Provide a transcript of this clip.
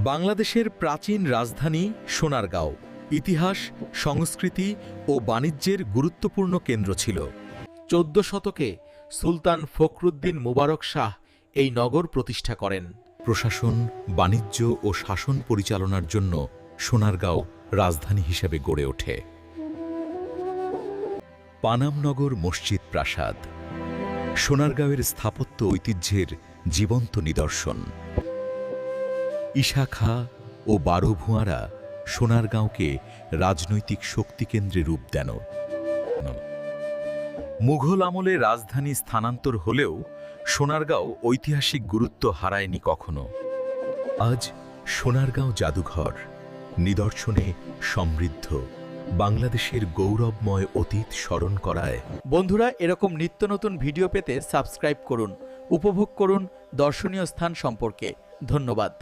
বাংলাদেশের প্রাচীন রাজধানী সোনারগাঁও ইতিহাস, সংস্কৃতি ও বাণিজ্যের গুরুত্বপূর্ণ কেন্দ্র ছিল। ১৪ শতকে সুলতান ফখরুদ্দীন মুবারক শাহ এই নগর প্রতিষ্ঠা করেন। প্রশাসন, বাণিজ্য ও শাসন পরিচালনার জন্য সোনারগাঁও রাজধানী হিসেবে গড়ে ওঠে। পানামনগর মসজিদ প্রাসাদ সোনারগাঁওয়ের স্থাপত্য ঐতিহ্যের জীবন্ত নিদর্শন। ঈশা খাঁ ও বারোভুঁয়ারা সোনারগাঁওকে রাজনৈতিক শক্তিকেন্দ্রে রূপ দেন। মুঘল আমলে রাজধানী স্থানান্তর হলেও সোনারগাঁও ঐতিহাসিক গুরুত্ব হারায়নি কখনো। আজ সোনারগাঁও জাদুঘর নিদর্শনে সমৃদ্ধ, বাংলাদেশের গৌরবময় অতীত স্মরণ করায়। বন্ধুরা, এরকম নিত্য নতুন ভিডিও পেতে সাবস্ক্রাইব করুন, উপভোগ করুন দর্শনীয় স্থান সম্পর্কে। ধন্যবাদ।